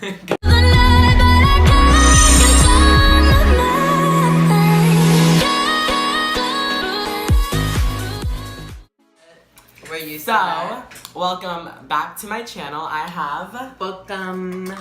So, welcome back to my channel. I have... Welcome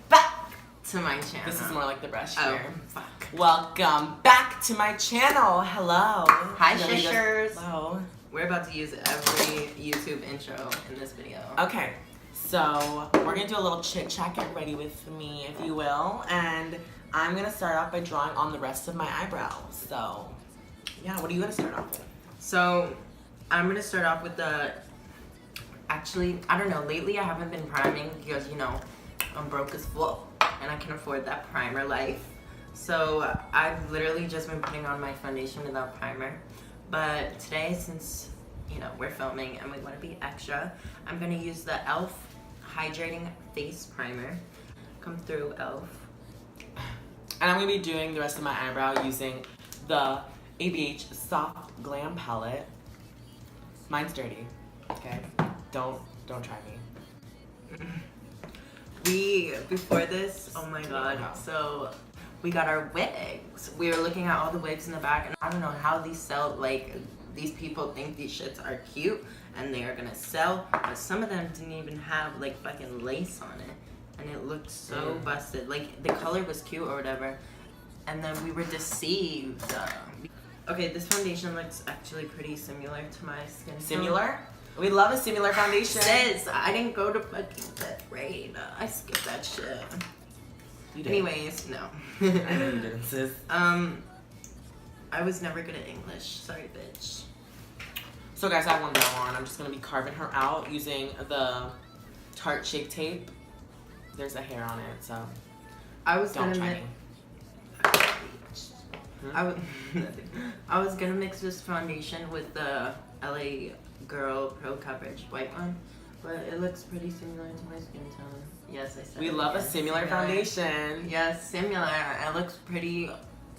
back to my channel. This is more like the brush Oh, here. fuck. Welcome back to my channel. Hello. Hi, sisters. Hello. We're about to use every YouTube intro in this video. Okay, so we're gonna do a little chit chat. Get ready with me, if you will. And I'm gonna start off by drawing on the rest of my eyebrows. So, yeah, what are you gonna start off with? So, I'm gonna start off with the... Actually, I don't know. Lately, I haven't been priming because, you know, I'm broke as fuck and I can afford that primer life. So, I've literally just been putting on my foundation without primer. But today, since, you know, we're filming and we want to be extra, I'm gonna use the e.l.f. Hydrating Face Primer. Come through, e.l.f. And I'm gonna be doing the rest of my eyebrow using the ABH Soft Glam Palette. Mine's dirty, okay? Don't try me. Before this, oh my god, so we got our wigs. We were looking at all the wigs in the back, and I don't know how these sell. Like, these people think these shits are cute and they are gonna sell, but some of them didn't even have like fucking lace on it, and it looked so busted. Like, the color was cute or whatever, and then we were deceived. Okay, this foundation looks actually pretty similar to my skin tone. Similar? We love a similar foundation. Sis, I didn't go to fucking 5th grade. I skipped that shit. You did. Anyways, no. I know you didn't, sis. I was never good at English. Sorry, bitch. So guys, I have one brow on. I'm just gonna be carving her out using the Tarte Shape Tape. There's a hair on it, so I was don't gonna try me. I was gonna mix this foundation with the LA Girl Pro Coverage white one, but it looks pretty similar to my skin tone. Yes, I said We it love again. a similar foundation. Yes, similar. It looks pretty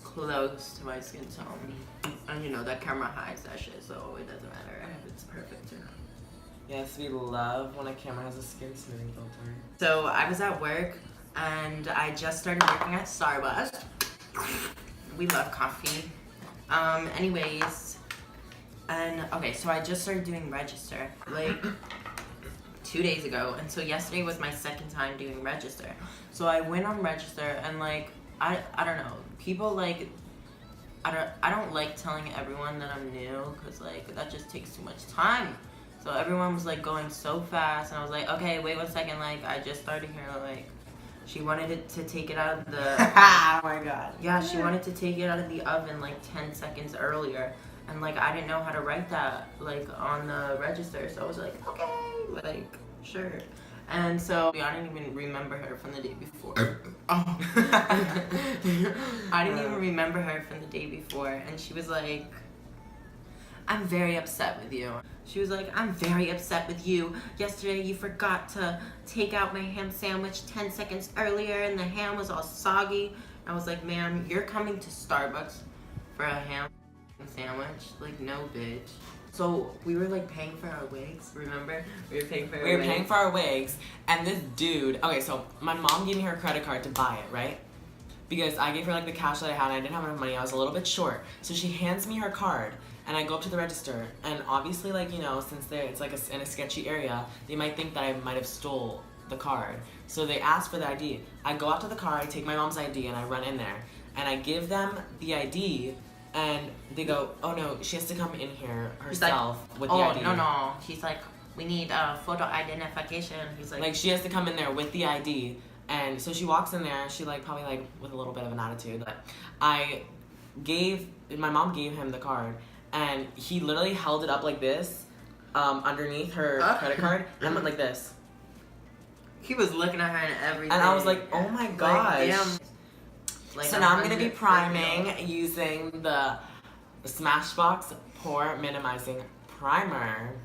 close to my skin tone. And you know, that camera hides that shit, so it doesn't matter if it's perfect or not. Yes, we love when a camera has a skin smoothing filter. So I was at work, and I just started working at Starbucks. We love coffee. Anyways, and okay, so I just started doing register like 2 days ago, and so yesterday was my second time doing register. So I went on register, and like I don't know, people like I don't like telling everyone that I'm new, because like that just takes too much time. So everyone was like going so fast, and I was like, okay, wait 1 second, like I just started here. Like, she wanted it to take it out of the... Oh my god. Yeah, she wanted to take it out of the oven like 10 seconds earlier. And like, I didn't know how to write that like on the register. So I was like, okay, like, sure. And so I didn't even remember her from the day before. Oh. I didn't even remember her from the day before. And she was like, I'm very upset with you. She was like, I'm very upset with you. Yesterday you forgot to take out my ham sandwich 10 seconds earlier and the ham was all soggy. I was like, ma'am, you're coming to Starbucks for a ham sandwich? Like, no, bitch. So we were like paying for our wigs, remember? We were paying for our wigs. And this dude, okay, so my mom gave me her credit card to buy it, right? Because I gave her like the cash that I had and I didn't have enough money. I was a little bit short. So she hands me her card. And I go up to the register, and obviously, like, you know, since it's like in a sketchy area, they might think that I might have stole the card. So they ask for the ID. I go out to the car, I take my mom's ID, and I run in there. And I give them the ID, and they go, oh no, she has to come in here herself with the ID. Oh, no. She's like, we need a photo identification. He's like, she has to come in there with the ID. And so she walks in there, she like, probably like with a little bit of an attitude. But my mom gave him the card. And he literally held it up like this, underneath her credit card, and went like this. He was looking at her and everything. And I was like, oh my gosh. Like, so now I'm going to be priming using the Smashbox Pore Minimizing Primer.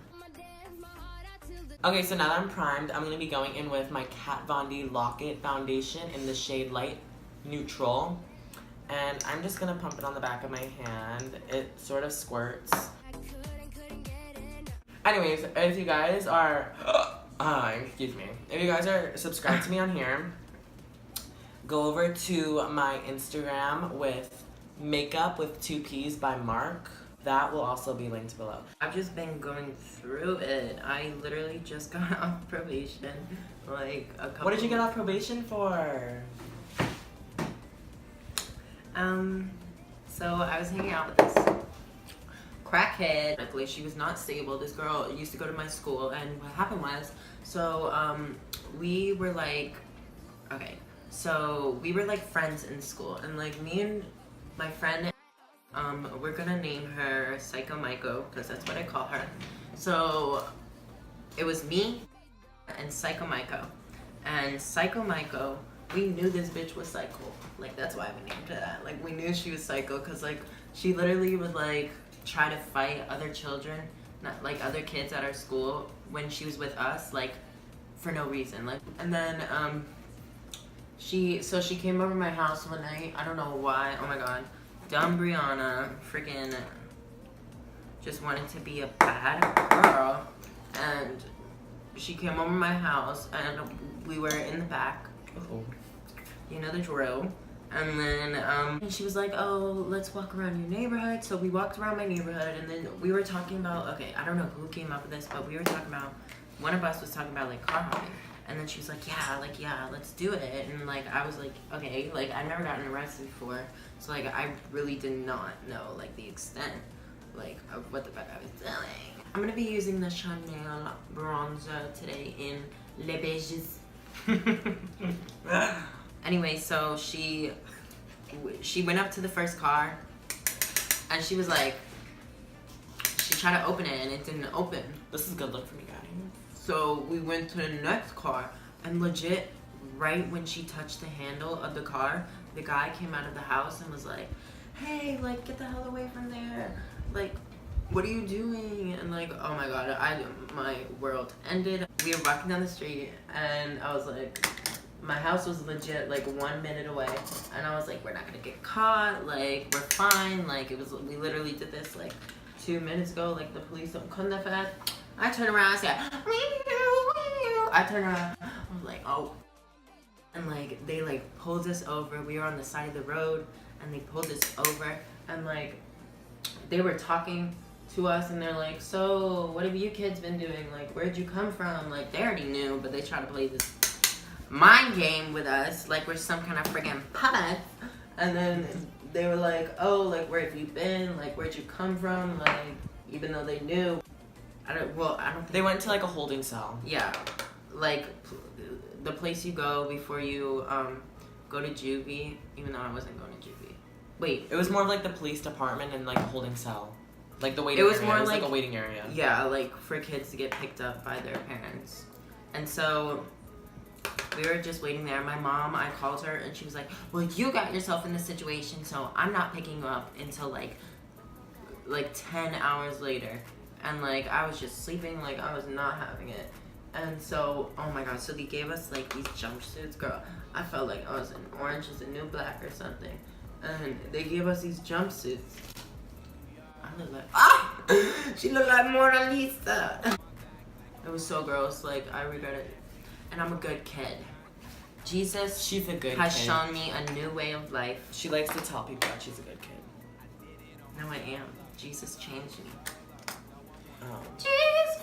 Okay, so now that I'm primed, I'm going to be going in with my Kat Von D Lock-It Foundation in the shade Light Neutral. And I'm just gonna pump it on the back of my hand. It sort of squirts. Anyways, if you guys are Excuse me. If you guys are subscribed to me on here, go over to my Instagram with Makeup with 2 P's by Mark. That will also be linked below. I've just been going through it. I literally just got off probation like a couple. What did you get off probation for? So I was hanging out with this crackhead. Luckily, she was not stable. This girl used to go to my school, and what happened was, so we were like, okay, so we were like friends in school, and like me and my friend, we're gonna name her Psycho Maiko because that's what I call her. So it was me and Psycho Maiko, and Psycho Maiko, we knew this bitch was psycho. Like, that's why we named her that. Like, we knew she was psycho because like she literally would like try to fight other children, not like other kids at our school when she was with us, like for no reason. Like, and then she came over to my house one night. I don't know why. Oh my god, dumb Brianna freaking just wanted to be a bad girl, and she came over to my house, and we were in the back. You know the drill. And then she was like, oh, let's walk around your neighborhood. So we walked around my neighborhood, and then we were talking about, okay, I don't know who came up with this, but we were talking about, one of us was talking about like car hopping. And then she was like, yeah, let's do it. And like I was like, okay, like I've never gotten arrested before, so like I really did not know like the extent like of what the fuck I was doing. I'm gonna be using the Chanel bronzer today in Les Beiges. Anyway, so she went up to the first car, and she was like, she tried to open it and it didn't open. This is a good look for me, guys. So we went to the next car, and legit, right when she touched the handle of the car, the guy came out of the house and was like, hey, like, get the hell away from there. Like, what are you doing? And like, oh my god, my world ended. We were walking down the street, and I was like, my house was legit like 1 minute away, and I was like, we're not gonna get caught, like we're fine. Like we literally did this like 2 minutes ago, like the police don't come that fast. I turned around, I said, I turned around, I was like, oh, and like they like pulled us over. We were on the side of the road, and they pulled us over, and like they were talking to us, and they're like, so what have you kids been doing? Like, where'd you come from? Like, they already knew, but they tried to play this mind game with us like we're some kind of friggin' puppet. And then they were like, oh, like, where have you been? Like, where'd you come from? Like, even though they knew. I don't think They went to like a holding cell. Yeah, like the place you go before you go to juvie, even though I wasn't going to juvie. Wait, It was more of like the police department and like a holding cell. Like the waiting It was area. more It was like- like a waiting area. yeah, like for kids to get picked up by their parents. And so we were just waiting there. My mom, I called her, and she was like, well, you got yourself in this situation, so I'm not picking you up until like 10 hours later. And like I was just sleeping, like I was not having it. And so, oh my god, so they gave us like these jumpsuits. Girl, I felt like I was in Orange is the New Black or something. And they gave us these jumpsuits. I look like, she looked like Mona Lisa. It was so gross, like I regret it. And I'm a good kid. Jesus She's a good has kid. shown me a new way of life. She likes to tell people that she's a good kid. No, I am. Jesus changed me. Oh. Jesus!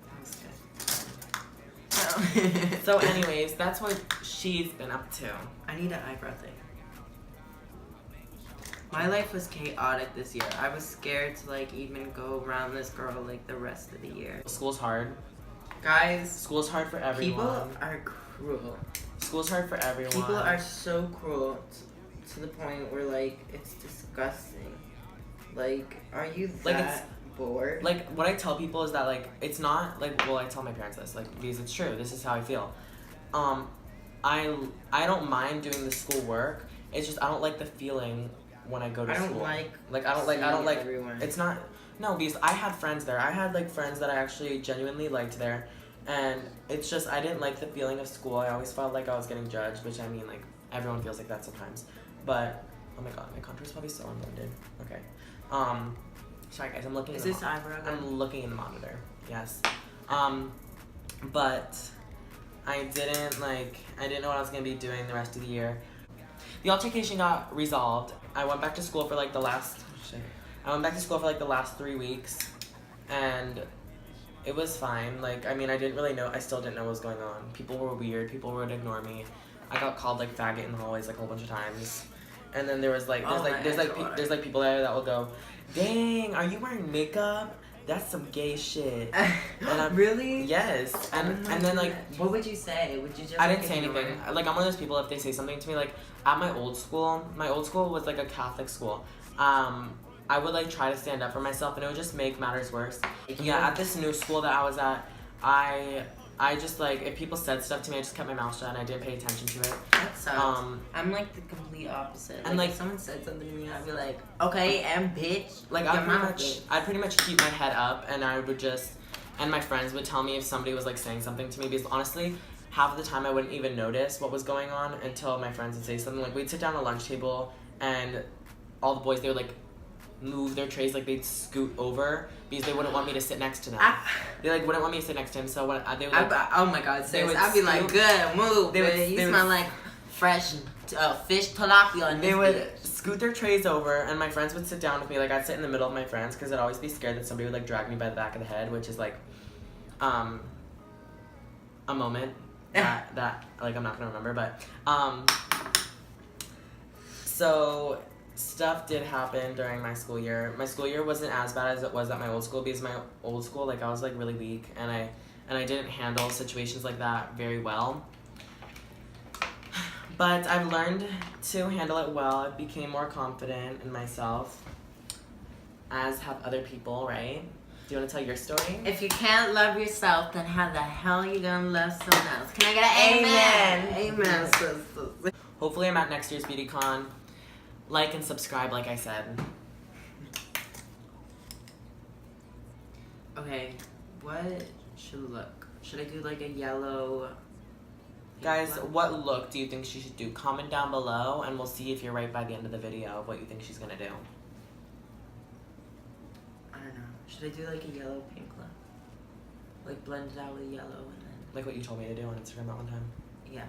That was good. So anyways, that's what she's been up to. I need an eyebrow thing. My life was chaotic this year. I was scared to like even go around this girl like the rest of the year. School's hard. Guys, School's hard for everyone. people are cruel. School's hard for everyone. People are so cruel to the point where like it's disgusting. Like, are you Like, that bored? like what I tell people is that like it's not like, well, I tell my parents this like because it's true. This is how I feel. I don't mind doing the school work. It's just I don't like the feeling when I go to I school. don't I don't like everyone. It's not no because I had friends there. I had like friends that I actually genuinely liked there, and it's just I didn't like the feeling of school. I always felt like I was getting judged, which I mean like everyone feels like that sometimes. But oh my god, my contour's probably so unblended. Okay. Sorry guys, I'm looking. Is in this the eyebrow? I'm looking in the monitor. yes. But I didn't know what I was gonna be doing the rest of the year. The altercation got resolved. I went back to school for like the last 3 weeks, and it was fine. Like, I mean, I still didn't know what was going on. People were weird. People would ignore me. I got called like faggot in the hallways like a whole bunch of times. And then there was like, there's like people there that will go, dang, are you wearing makeup? That's some gay shit. And really? Yes. And then like, what would you say? Would you just? I didn't say anything. Like, I'm one of those people, if they say something to me, like at my old school was like a Catholic school. I would like try to stand up for myself, and it would just make matters worse. Yeah, at this new school that I was at, I just like, if people said stuff to me, I just kept my mouth shut and I didn't pay attention to it. That sucks. I'm like the complete opposite. And like if someone said something to me, I'd be like, okay, and bitch. Like I'd pretty much keep my head up, and I would just, and my friends would tell me if somebody was like saying something to me, because honestly, half of the time I wouldn't even notice what was going on until my friends would say something. Like, we'd sit down at a lunch table, and all the boys, they would like move their trays, like they'd scoot over because they wouldn't want me to sit next to them. They like wouldn't want me to sit next to him, so when they would like, oh my god, sis, I'd be like, good move. You smell like fresh fish tilapia. They would scoot their trays over, and my friends would sit down with me. Like, I'd sit in the middle of my friends because I'd always be scared that somebody would like drag me by the back of the head, which is like a moment that like I'm not gonna remember, but so stuff did happen during my school year. My school year wasn't as bad as it was at my old school, because my old school, like, I was like really weak, and I didn't handle situations like that very well. But I've learned to handle it well. I became more confident in myself, as have other people, right? Do you want to tell your story? If you can't love yourself, then how the hell are you gonna love someone else? Can I get an amen? Amen, sister. Hopefully I'm at next year's BeautyCon. Like and subscribe, like I said. Okay, what should look? Should I do like a yellow? Guys, what look do you think she should do? Comment down below, and we'll see if you're right by the end of the video of what you think she's gonna do. I don't know. Should I do like a yellow pink look? Like blend it out with yellow and then. Like what you told me to do on Instagram that one time. Yeah.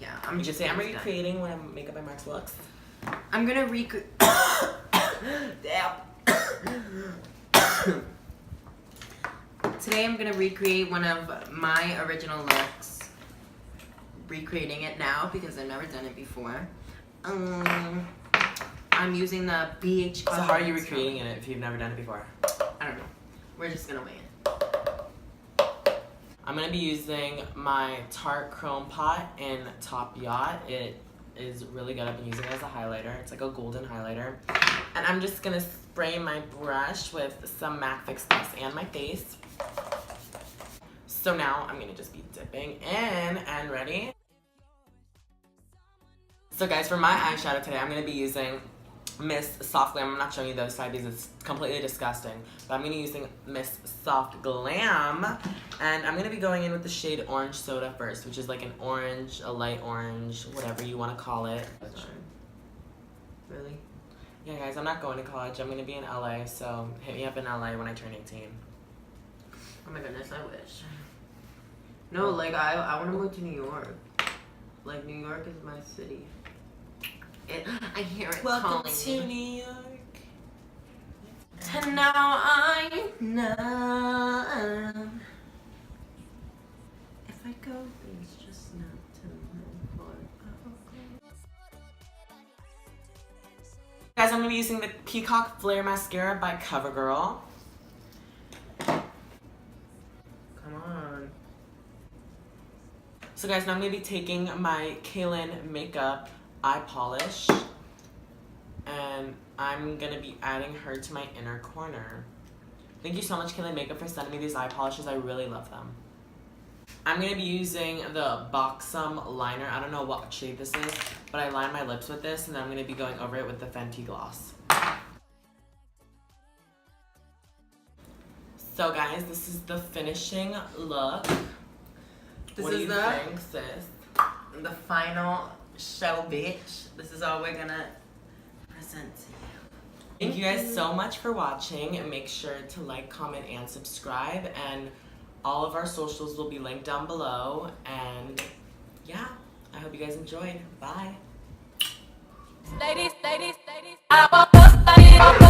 Yeah, I'm just saying, I'm recreating when Makeup by Marks looks. I'm gonna recreate. Damn. Today I'm gonna recreate one of my original looks. Recreating it now because I've never done it before. I'm using the BH. So how are you recreating it if you've never done it before? I don't know. We're just gonna wait. I'm gonna be using my Tarte Chrome Pot in Top Yacht. It is really good. I've been using it as a highlighter. It's like a golden highlighter. And I'm just gonna spray my brush with some MAC Fix Plus and my face. So now I'm gonna just be dipping in, and ready? So guys, for my eyeshadow today, I'm gonna be using Miss Soft Glam. I'm not showing you the other side because it's completely disgusting. But I'm gonna be using Miss Soft Glam. And I'm gonna be going in with the shade Orange Soda first, which is like an orange, a light orange, whatever you wanna call it. Really? Yeah guys, I'm not going to college. I'm gonna be in LA, so hit me up in LA when I turn 18. Oh my goodness, I wish. No, like I wanna move to New York. Like, New York is my city. I hear it Welcome calling to me. New York. And now I know. If I go, it's just not to move on. Guys, I'm gonna be using the Peacock Flare Mascara by CoverGirl. Come on. So guys, now I'm gonna be taking my Kaylin Makeup eye polish, and I'm gonna be adding her to my inner corner. Thank you so much, Kaylin Makeup, for sending me these eye polishes. I really love them. I'm gonna be using the Buxom liner. I don't know what shade this is, but I line my lips with this, and then I'm gonna be going over it with the Fenty gloss. So guys, this is the finishing look. What do you think, sis? The final show, bitch. This is all we're gonna present to you. Thank you guys so much for watching, and make sure to like, comment, and subscribe, and all of our socials will be linked down below. And yeah, I hope you guys enjoyed. Bye. Ladies, I want